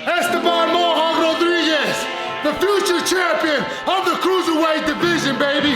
Esteban Mohawk Rodriguez, the future champion of the cruiserweight division, baby.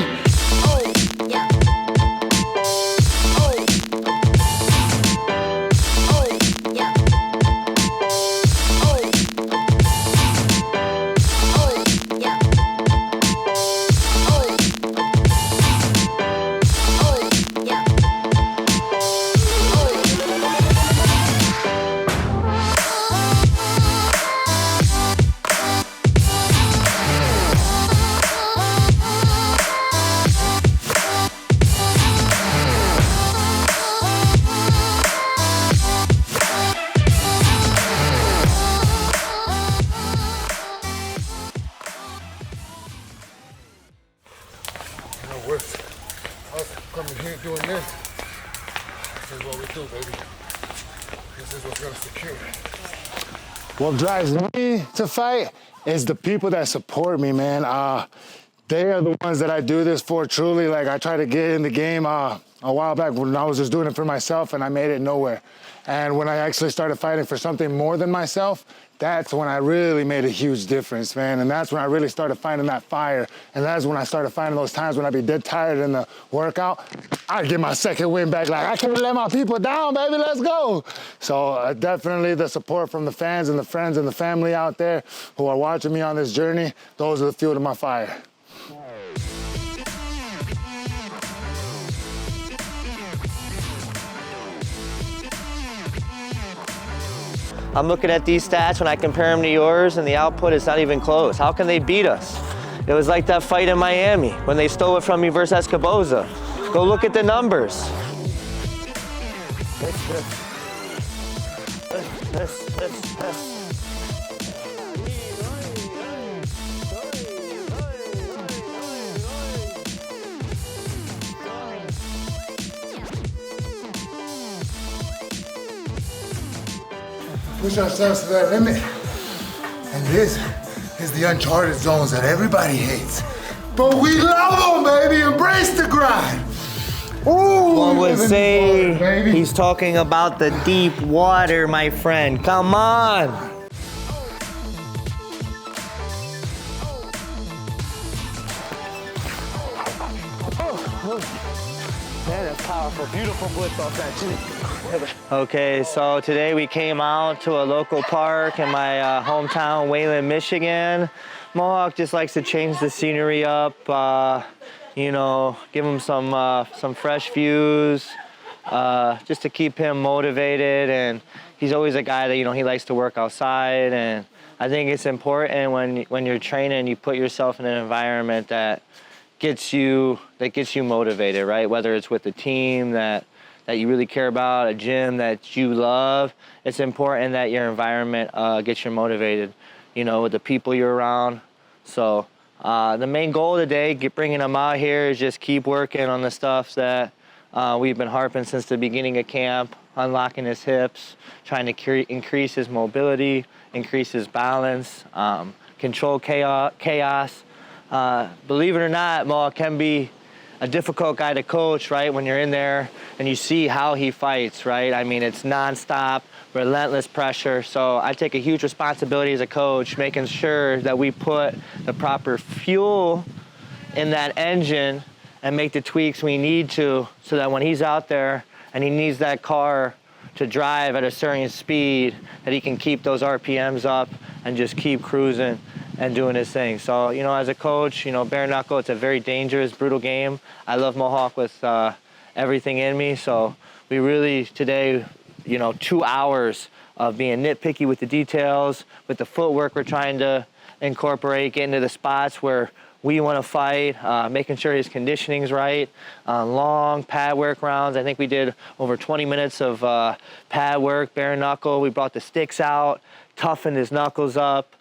Us coming here doing this. This is what we do, baby. This is what's gonna secure. What drives me to fight is the people that support me, man. They are the ones that I do this for, truly. Like, I tried to get in the game a while back when I was just doing it for myself, and I made it nowhere. And when I actually started fighting for something more than myself, that's when I really made a huge difference, man. And that's when I really started finding that fire. And that's when I started finding those times when I'd be dead tired in the workout. I'd get my second win back, like, I can't let my people down, baby, let's go. So definitely the support from the fans and the friends and the family out there who are watching me on this journey, those are the fuel to my fire. I'm looking at these stats when I compare them to yours, and the output is not even close. How can they beat us? It was like that fight in Miami when they stole it from me versus Escoboza. Go look at the numbers. Push ourselves to that limit. And this is the uncharted zones that everybody hates. But we love them, baby. Embrace the grind. Ooh, One would say water, baby. He's talking about the deep water, my friend. Come on. Man, that's powerful. Beautiful blitz off that chin. Okay, so today we came out to a local park in my hometown, Wayland, Michigan. Mohawk just likes to change the scenery up, you know, give him some fresh views, just to keep him motivated. And he's always a guy that, you know, he likes to work outside. And I think it's important when you're training, you put yourself in an environment that gets you motivated, right? Whether it's with a team that you really care about, a gym that you love, it's important that your environment gets you motivated, you know, with the people you're around. So the main goal today, bringing him out here, is just keep working on the stuff that we've been harping since the beginning of camp, unlocking his hips, trying to increase his mobility, increase his balance, control chaos. Believe it or not, Mohawk can be a difficult guy to coach, right? When you're in there and you see how he fights, right? I mean, it's nonstop, relentless pressure. So I take a huge responsibility as a coach, making sure that we put the proper fuel in that engine and make the tweaks we need to, so that when he's out there and he needs that car to drive at a certain speed, that he can keep those RPMs up and just keep cruising and doing his thing. So, you know, as a coach, you know, bare knuckle, it's a very dangerous, brutal game. I love Mohawk with everything in me. So we really, today, you know, 2 hours of being nitpicky with the details, with the footwork we're trying to incorporate, getting to the spots where we want to fight, making sure his conditioning's right, long pad work rounds. I think we did over 20 minutes of pad work, bare knuckle. We brought the sticks out, toughened his knuckles up.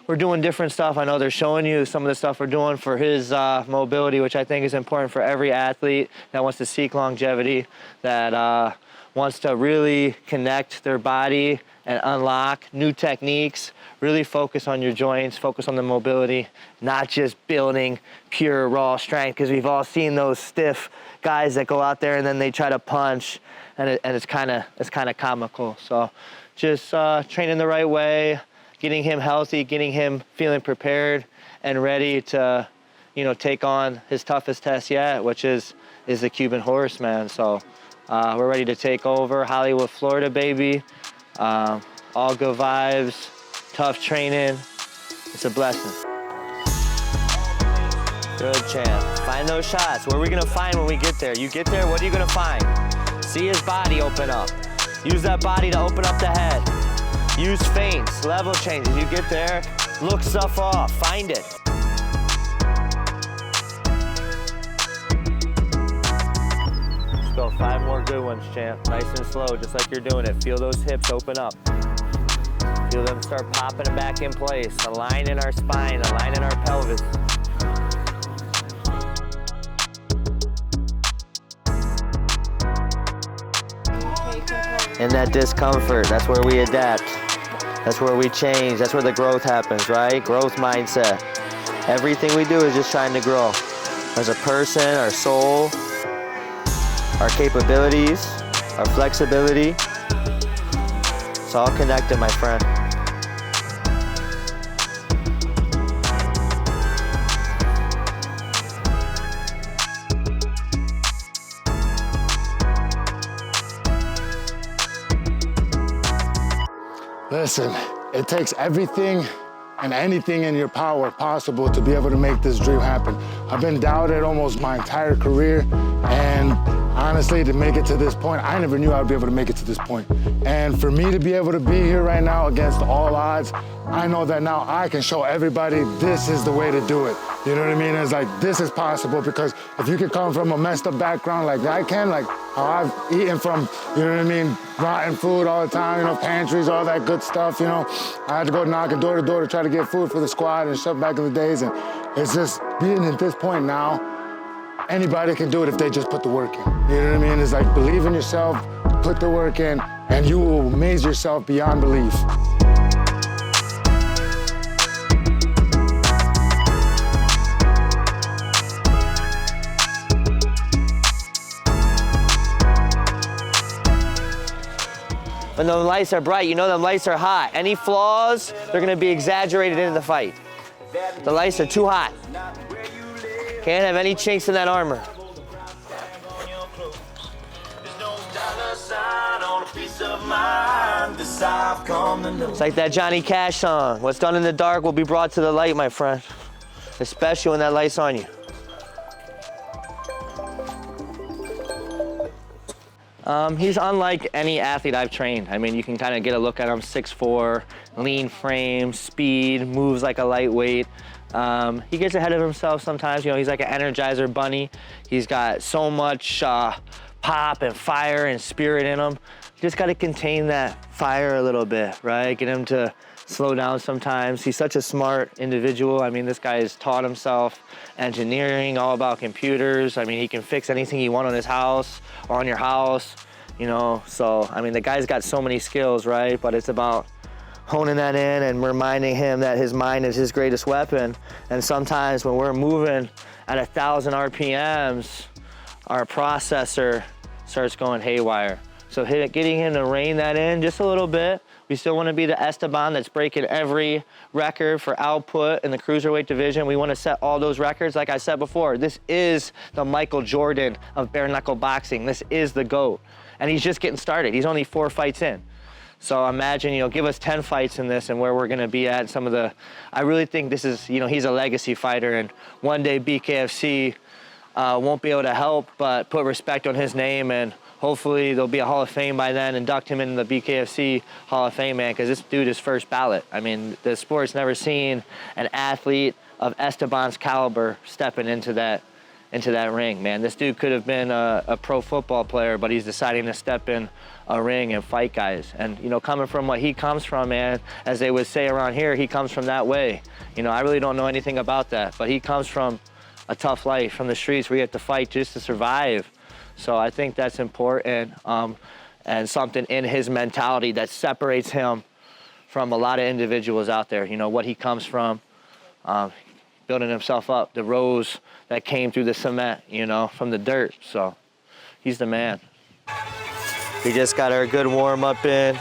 We're doing different stuff. I know they're showing you some of the stuff we're doing for his mobility, which I think is important for every athlete that wants to seek longevity, that wants to really connect their body and unlock new techniques, really focus on your joints, focus on the mobility, not just building pure raw strength, because we've all seen those stiff guys that go out there and then they try to punch, and it's kind of comical. So just training the right way, getting him healthy, getting him feeling prepared and ready to, you know, take on his toughest test yet, which is the Cuban horse, man. So we're ready to take over Hollywood, Florida, baby. All good vibes, tough training. It's a blessing. Good, champ. Find those shots. What are we gonna find when we get there? You get there, what are you gonna find? See his body open up. Use that body to open up the head. Use feints, level changes. You get there, look stuff off, find it. Let's go, 5 more good ones, champ. Nice and slow, just like you're doing it. Feel those hips open up. Feel them start popping back in place. Align in our spine, align in our pelvis. In that discomfort, that's where we adapt. That's where we change. That's where the growth happens, right? Growth mindset. Everything we do is just trying to grow. As a person, our soul, our capabilities, our flexibility. It's all connected, my friend. Listen, it takes everything and anything in your power possible to be able to make this dream happen. I've been doubted almost my entire career, and honestly, to make it to this point, I never knew I would be able to make it to this point. And for me to be able to be here right now against all odds, I know that now I can show everybody this is the way to do it. You know what I mean? It's like, this is possible, because if you could come from a messed up background like I can, like how I've eaten from, you know what I mean, rotten food all the time, you know, pantries, all that good stuff, you know. I had to go knocking door to door to try to get food for the squad and stuff back in the days, and it's just being at this point now, anybody can do it if they just put the work in. You know what I mean? It's like, believe in yourself, put the work in, and you will amaze yourself beyond belief. When the lights are bright, you know the lights are hot. Any flaws, they're gonna be exaggerated into the fight. The lights are too hot. Can't have any chinks in that armor. It's like that Johnny Cash song. What's done in the dark will be brought to the light, my friend. Especially when that light's on you. He's unlike any athlete I've trained. I mean, you can kind of get a look at him, 6'4", lean frame, speed, moves like a lightweight. He gets ahead of himself sometimes. You know, he's like an Energizer bunny. He's got so much pop and fire and spirit in him. Just got to contain that fire a little bit, right? Get him to slow down sometimes. He's such a smart individual. I mean, this guy has taught himself engineering, all about computers. I mean, he can fix anything you want on his house or on your house, you know. So, I mean, the guy's got so many skills, right? But it's about honing that in and reminding him that his mind is his greatest weapon. And sometimes when we're moving at 1,000 RPMs, our processor starts going haywire. So getting him to rein that in just a little bit. We still want to be the Esteban that's breaking every record for output in the cruiserweight division. We want to set all those records. Like I said before, this is the Michael Jordan of bare knuckle boxing. This is the GOAT. And he's just getting started. He's only 4 fights in. So imagine, you know, give us 10 fights in this and where we're going to be at. Some of the, I really think this is, you know, he's a legacy fighter, and one day BKFC won't be able to help but put respect on his name, and hopefully there'll be a Hall of Fame by then, induct him into the BKFC Hall of Fame, man, because this dude is first ballot. I mean, the sport's never seen an athlete of Esteban's caliber stepping into that ring, man. This dude could have been a pro football player, but he's deciding to step in a ring and fight guys. And, you know, coming from what he comes from, man, as they would say around here, he comes from that way. You know, I really don't know anything about that, but he comes from a tough life, from the streets where you have to fight just to survive. So I think that's important, and something in his mentality that separates him from a lot of individuals out there. You know, what he comes from, building himself up, the rose that came through the cement, you know, from the dirt. So he's the man. We just got our good warm up in.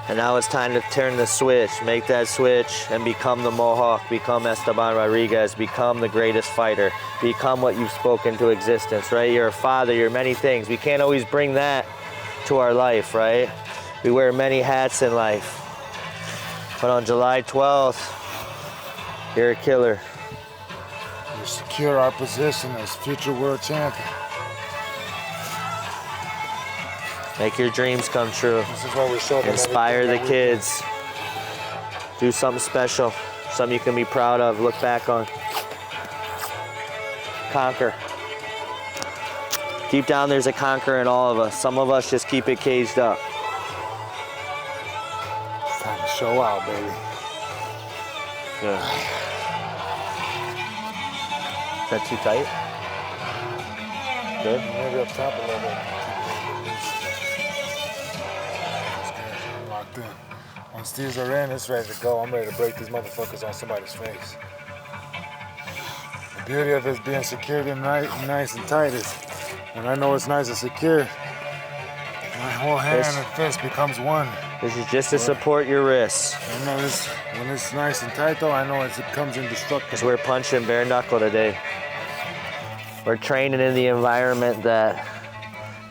And now it's time to turn the switch, make that switch and become the Mohawk, become Esteban Rodriguez, become the greatest fighter, become what you've spoken to existence, right? You're a father, you're many things. We can't always bring that to our life, right? We wear many hats in life. But on July 12th, you're a killer. We secure our position as future world champion. Make your dreams come true. This is what we show them. Inspire the kids. Do something special, something you can be proud of, look back on. Conquer. Deep down there's a conquer in all of us. Some of us just keep it caged up. It's time to show out, baby. Good. Is that too tight? Good? Maybe up top a little bit. I'm locked in. Once these are in, it's ready to go. I'm ready to break these motherfuckers on somebody's face. The beauty of it being secured and nice and tight is when I know it's nice and secure, my whole hand and fist becomes one. This is just to support your wrists. I know this, when it's nice and tight though, I know it comes indestructible. Because we're punching bare knuckle today. We're training in the environment that,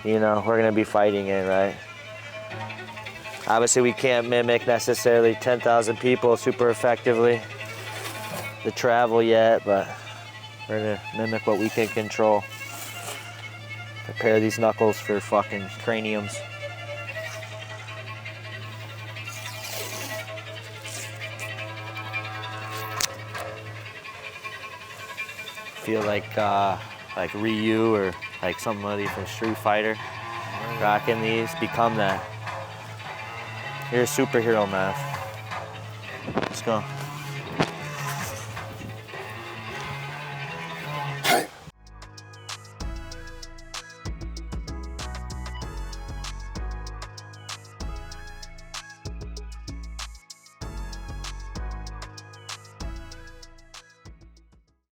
you know, we're gonna be fighting in, right? Obviously we can't mimic necessarily 10,000 people super effectively, the travel yet, but we're gonna mimic what we can control. Prepare these knuckles for fucking craniums. Feel like Ryu or like somebody from Street Fighter rocking these. Become that. You're a superhero, man. Let's go.